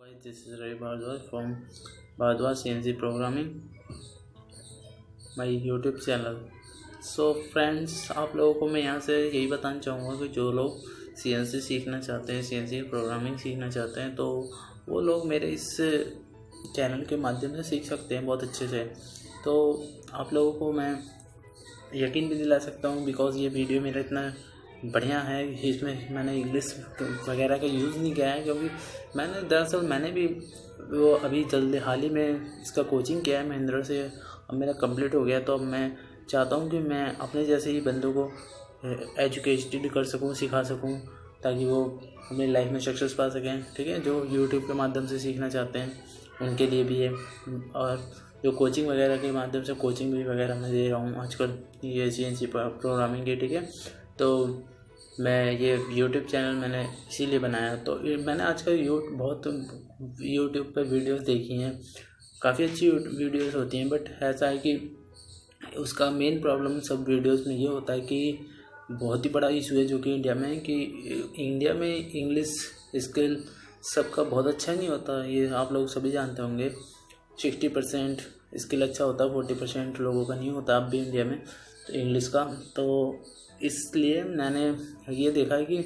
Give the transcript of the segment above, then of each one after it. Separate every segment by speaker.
Speaker 1: guys, this is Ravi Bhardwaj from Bhardwaj CNC Programming, my YouTube channel. So friends, आप लोगों को मैं यहाँ से यही बताना चाहूँगा कि जो लोग CNC सीखना चाहते हैं, CNC प्रोग्रामिंग सीखना चाहते हैं, तो वो लोग मेरे इस चैनल के माध्यम से सीख सकते हैं बहुत अच्छे से। तो आप लोगों को मैं यकीन भी दिला सकता हूँ, बिकॉज़ ये वीडियो मेरा इतना बढ़िया है, इसमें मैंने इंग्लिश वगैरह का यूज़ नहीं किया है, क्योंकि मैंने भी वो अभी जल्दी हाल ही में इसका कोचिंग किया है महिंद्रा से। अब मेरा कंप्लीट हो गया, तो अब मैं चाहता हूँ कि मैं अपने जैसे ही बंदों को एजुकेटेड कर सकूँ, सिखा सकूँ, ताकि वो अपनी लाइफ में सक्सेस पा सकें। ठीक है, जो यूट्यूब के माध्यम से सीखना चाहते हैं उनके लिए भी है, और जो कोचिंग वगैरह के माध्यम से कोचिंग भी वगैरह मैं दे रहा हूँ आजकल ये CNC प्रोग्रामिंग की। ठीक है, तो मैं ये यूट्यूब चैनल मैंने इसीलिए बनाया। तो मैंने आजकल बहुत यूट्यूब पर वीडियोस देखी हैं, काफ़ी अच्छी वीडियोस होती हैं, बट ऐसा है कि उसका मेन प्रॉब्लम सब वीडियोस में ये होता है कि बहुत ही बड़ा इशू है जो कि इंडिया में इंग्लिश स्किल सबका बहुत अच्छा नहीं होता। ये आप लोग सभी जानते होंगे। 60% स्किल अच्छा होता है, 40% लोगों का नहीं होता अब भी इंडिया में तो इंग्लिश का। तो इसलिए मैंने ये देखा है कि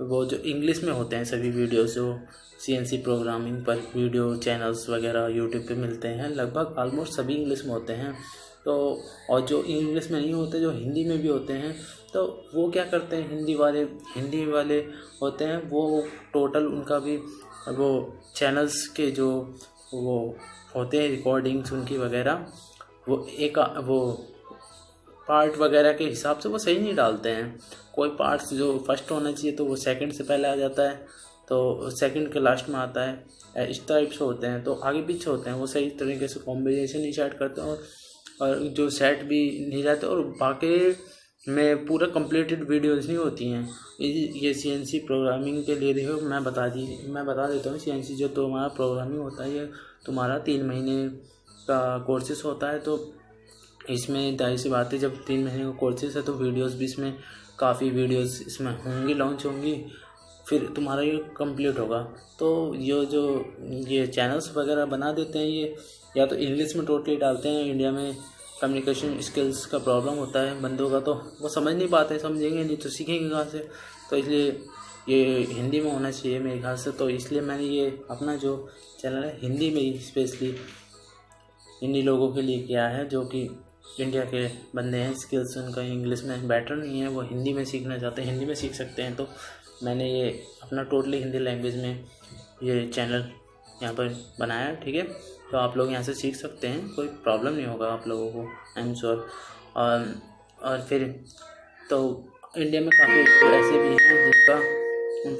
Speaker 1: वो जो इंग्लिश में होते हैं सभी वीडियोस, जो CNC प्रोग्रामिंग पर वीडियो चैनल्स वगैरह यूट्यूब पे मिलते हैं, लगभग ऑलमोस्ट सभी इंग्लिश में होते हैं। तो और जो इंग्लिश में नहीं होते, जो हिंदी में भी होते हैं, तो वो क्या करते हैं, हिंदी वाले होते हैं, वो टोटल उनका भी वो चैनल्स के जो वो होते हैं रिकॉर्डिंग्स उनकी वगैरह, वो पार्ट वगैरह के हिसाब से वो सही नहीं डालते हैं। कोई पार्ट्स जो फर्स्ट होना चाहिए तो वो सेकंड से पहले आ जाता है, तो सेकंड के लास्ट में आता है। इस टाइप से होते हैं, तो आगे पीछे होते हैं, वो सही तरीके से कॉम्बिनेशन नहीं सेट करते हैं, और जो सेट भी नहीं रहते, और बाकी में पूरा कंप्लीटेड वीडियोस नहीं होती हैं। ये CNC प्रोग्रामिंग के लिए देखो, मैं बता देता हूँ। CNC जो तुम्हारा प्रोग्रामिंग होता है, ये तुम्हारा 3 महीने का कोर्सेस होता है। तो इसमें जाहिर सी बात है, जब 3 महीने का कोर्सेस है तो वीडियोस भी इसमें काफ़ी वीडियोस इसमें होंगी, लॉन्च होंगी, फिर तुम्हारा ये कंप्लीट होगा। तो ये चैनल्स वगैरह बना देते हैं, ये या तो इंग्लिश में टोटली डालते हैं। इंडिया में कम्युनिकेशन स्किल्स का प्रॉब्लम होता है बंदों का, तो वो समझ नहीं पाते, समझेंगे नहीं तो सीखेंगे कहाँ से। तो इसलिए ये हिंदी में होना चाहिए मेरे ख्याल से। तो इसलिए मैंने ये अपना जो चैनल है हिंदी में ही स्पेशली हिंदी लोगों के लिए किया है, जो कि इंडिया के बंदे हैं, स्किल्स उनका इंग्लिश में बेटर नहीं है, वो हिंदी में सीखना चाहते हैं, हिंदी में सीख सकते हैं। तो मैंने ये अपना टोटली हिंदी लैंग्वेज में ये चैनल यहाँ पर बनाया। ठीक है, तो आप लोग यहाँ से सीख सकते हैं, कोई प्रॉब्लम नहीं होगा आप लोगों को, आई एम श्योर। और फिर तो इंडिया में काफ़ी ऐसे भी हैं जिनका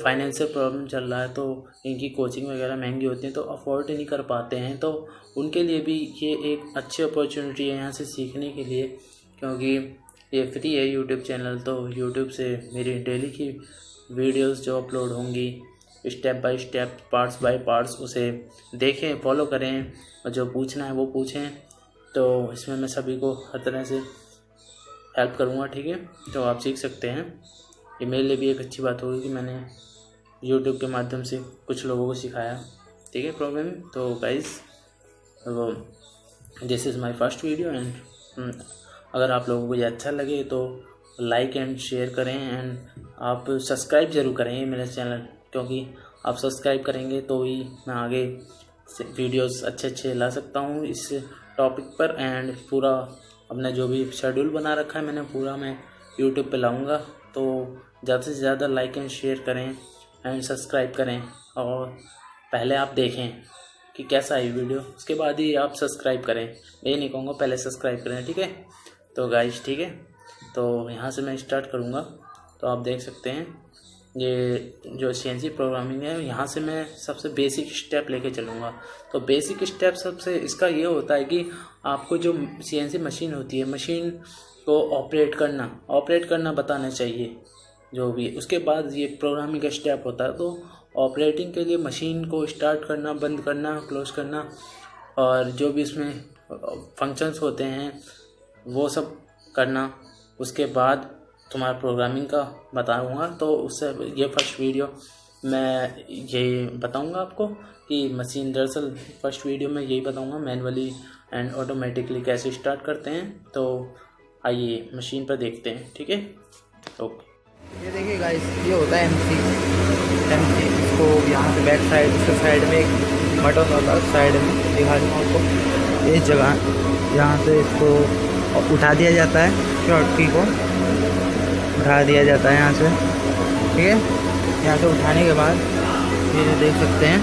Speaker 1: फाइनेंशियल प्रॉब्लम चल रहा है, तो इनकी कोचिंग वगैरह महंगी होती है, तो अफोर्ड नहीं कर पाते हैं। तो उनके लिए भी ये एक अच्छी अपॉर्चुनिटी है यहाँ से सीखने के लिए, क्योंकि ये फ्री है यूट्यूब चैनल। तो यूट्यूब से मेरी डेली की वीडियोस जो अपलोड होंगी, step by step, parts by parts, उसे देखें, फॉलो करें, और जो पूछना है वो पूछें। तो इसमें मैं सभी को हर तरह से हेल्प करूँगा। ठीक है, तो आप सीख सकते हैं। ये मेरे लिए भी एक अच्छी बात होगी कि मैंने यूट्यूब के माध्यम से कुछ लोगों को सिखाया। ठीक है, प्रॉब्लम। तो guys, this is my first video, and अगर आप लोगों को ये अच्छा लगे तो लाइक एंड शेयर करें, एंड आप सब्सक्राइब ज़रूर करें मेरा चैनल, क्योंकि आप सब्सक्राइब करेंगे तो ही मैं आगे वीडियोस अच्छे ला सकता हूँ इस टॉपिक पर। एंड पूरा अपना जो भी शेड्यूल बना रखा है मैंने, पूरा मैं यूट्यूब पे लाऊंगा। तो ज़्यादा से ज़्यादा लाइक एंड शेयर करें एंड सब्सक्राइब करें, और पहले आप देखें कि कैसा है वीडियो, उसके बाद ही आप सब्सक्राइब करें। मैं ये नहीं कहूँगा पहले सब्सक्राइब करें। ठीक है, तो गाइस, ठीक है, तो यहाँ से मैं स्टार्ट करूँगा। तो आप देख सकते हैं ये जो CNC प्रोग्रामिंग है, यहाँ से मैं सबसे बेसिक स्टेप लेके चलूँगा। तो बेसिक स्टेप सबसे इसका ये होता है कि आपको जो CNC मशीन होती है, मशीन को ऑपरेट करना बताना चाहिए जो भी। उसके बाद ये प्रोग्रामिंग का स्टेप होता है। तो ऑपरेटिंग के लिए मशीन को स्टार्ट करना, बंद करना, क्लोज करना, और जो भी इसमें फंक्शंस होते हैं वो सब करना। उसके बाद तुम्हारा प्रोग्रामिंग का बताऊँगा। तो उससे ये फर्स्ट वीडियो मैं ये बताऊँगा आपको। कि मशीन, दरअसल फर्स्ट वीडियो में यही बताऊंगा मैनुअली एंड ऑटोमेटिकली कैसे स्टार्ट करते हैं। तो आइए मशीन पर देखते हैं, ठीक है। ओके,
Speaker 2: ये देखिए गाइस, ये होता है एमसी। इसको यहाँ से बैक साइड, इसके साइड में एक बटन होता है, साइड में दिखा दूँ आपको। इस जगह यहाँ से इसको उठा दिया जाता है, शॉर्ट की को उठा दिया जाता है यहाँ से, ठीक है। यहाँ से उठाने के बाद ये जो देख सकते हैं,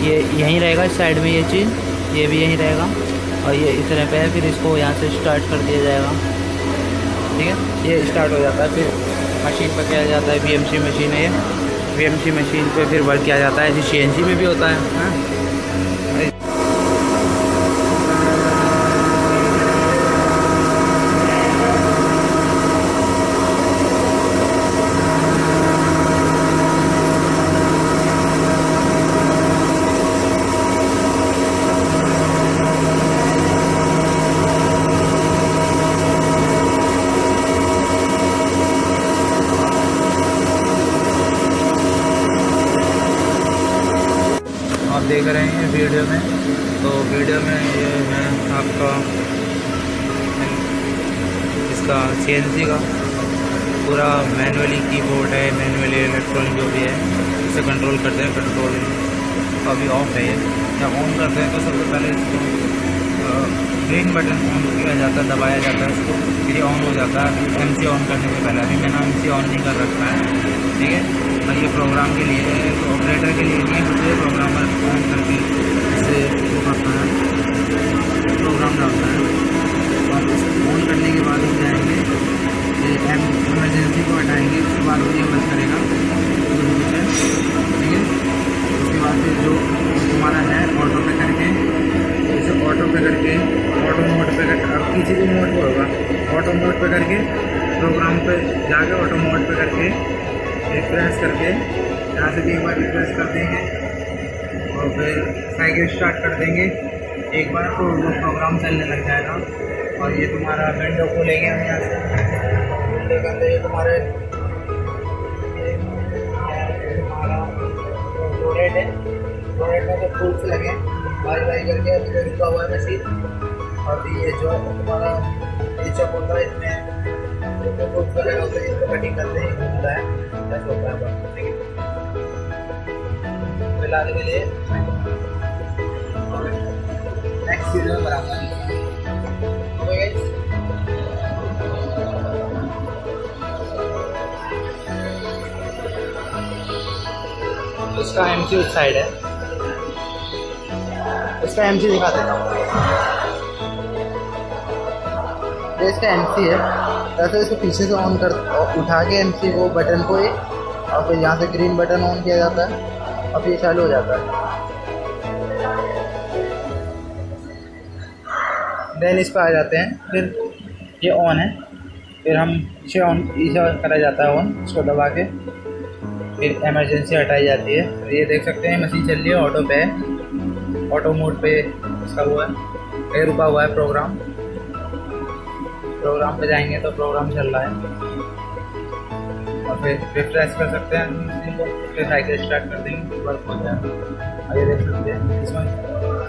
Speaker 2: ये यहीं रहेगा इस साइड में, ये चीज़ ये भी यहीं रहेगा और ये इस तरह पे है। फिर इसको यहाँ से स्टार्ट कर दिया जाएगा, ठीक है। ये स्टार्ट हो जाता है, फिर मशीन पर किया जाता है। वीएमसी मशीन है ये, वीएमसी मशीन पे फिर वर्क किया जाता है। ऐसे सीएनसी में भी होता है, हाँ। आप देख रहे हैं वीडियो में, तो वीडियो में ये है आपका इसका सीएनसी का पूरा मैनुअली कीबोर्ड है, मैनुअली इलेक्ट्रॉनिक जो भी है इसे कंट्रोल करते हैं। कंट्रोल अभी ऑफ है ये, जब ऑन करते हैं तो सबसे पहले इसको ग्रीन बटन ऑन किया जाता है, दबाया जाता है इसको, फिर ऑन हो जाता है एमसी ऑन करने से पहले। अभी मैंने एमसी ऑन नहीं कर रखा है, ठीक है। और ये प्रोग्राम के लिए है, तो ऑपरेटर के लिए नहीं, मुझे प्रोग्रामर ऑन करके इसे करता है, प्रोग्राम डालता है। और ऑन करने के बाद हम जाएंगे ये इमरजेंसी को हटाएंगे, उसके बाद ये बंद करेगा, ठीक है। उसके बाद फिर जो हमारा है ऑटो पे करके, इसे ऑटो पे करके, ऑटो मोड पे करके, अब किसी भी मोड पर होगा, ऑटो मोड पे करके प्रोग्राम पे जाके ऑटो मोड पे करके रिफ्रेश करके, यहाँ से भी एक बार रिफ्रेश कर देंगे और फिर साइकिल स्टार्ट कर देंगे एक बार, तो वो प्रोग्राम चलने लग जाएगा। और ये तुम्हारा विंडो खोलेंगे हम यहाँ से, विंडो के अंदर ये तुम्हारा रोडेट है, रोडेट में तो फूल से लगे भाई करके अभी रुका हुआ है मशीन। और ये जो तुम्हारा नीचे होता है, इसमें इसको कटिंग करते हैं, घूमता है, ऐसा होता है, ठीक है। फिलहाल के लिए नेक्स्ट वीडियो में बनाऊंगा। इसका एमसी उस साइड है, इसका एमसी दिखा देता हूँ। ये इसका एमसी है, वैसे इसको पीछे से ऑन कर, उठा के एमसी को बटन को एक, और फिर यहाँ से ग्रीन बटन ऑन किया जाता है और फिर चालू हो जाता है। देन इस पर आ जाते हैं, फिर ये ऑन है, फिर हम इसे ऑन, इसे करा जाता है ऑन, इसको दबा के फिर इमरजेंसी हटाई जाती है। तो ये देख सकते हैं मशीन चल रही है, ऑटो पे है, ऑटो मोड पे इसका हुआ है, ये रुका हुआ है प्रोग्राम। प्रोग्राम पे जाएंगे तो प्रोग्राम चल रहा है, और फिर रिफ्रेश कर सकते हैं मशीन को, फिर साइकिल स्टार्ट कर देंगे, वर्क हो जाएगा। और ये देख सकते हैं इसमें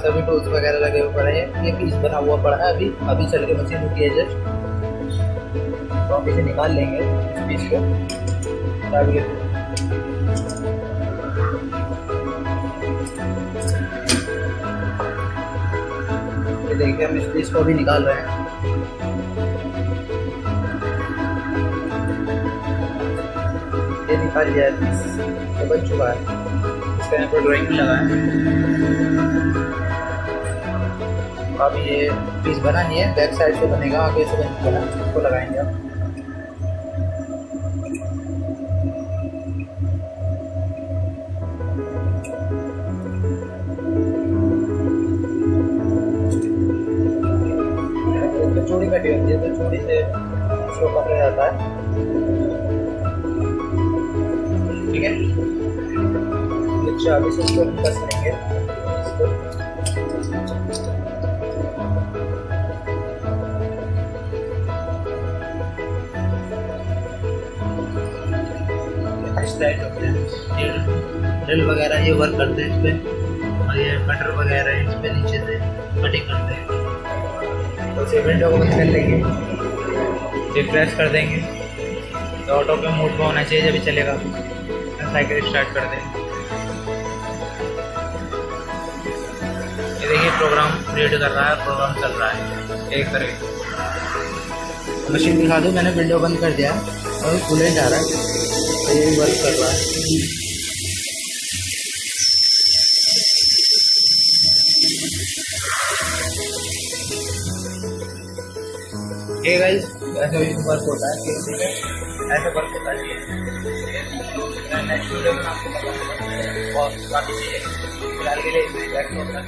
Speaker 2: सभी टूल्स वगैरह लगे हुए पड़े हैं। ये पीस बना हुआ पड़ा है, अभी चल के मशीन रुकी है जस्ट, तो हम इसे निकाल लेंगे इस पीस को। ये देखिए हम इस पीस को भी निकाल रहे हैं। ये निकाल लिया है पीस, ये बन चुका है, इसका यहाँ पर ड्राइंग भी लगा है। अब ये पीस बना नहीं है, बैक साइड से बनेगा, आगे से बना, इसको लगाएंगे अब। चूड़ी कटी होती है, तो चूड़ी से इसको पकड़ा जाता है, ठीक है। चाबी से इसको कस लेंगे, इसको ड्रिल वगैरह ये वर्क करते हैं इस पर। और ये कटर वगैरह इस पे नीचे से कटिंग करते हैं। तो इसे विंडो को बंद कर लेंगे, रिफ्रेश कर देंगे तो ऑटो पे मोड पे होना चाहिए, जब चलेगा। साइकिल स्टार्ट कर देंगे। ये देखिए प्रोग्राम रीड कर रहा है, प्रोग्राम चल रहा है एक करके। मशीन दिखा दूँ, मैंने विंडो बंद कर दिया और कूलेंट आ रहा है, तो ये वर्क कर रहा है। ये गाइस ऐसे भी वर्क होता है, ऐसे वर्क होता है। नेक्स्ट वीडियो में आपको और काफ़ी चीज़ें फिलहाल के लिए होता है।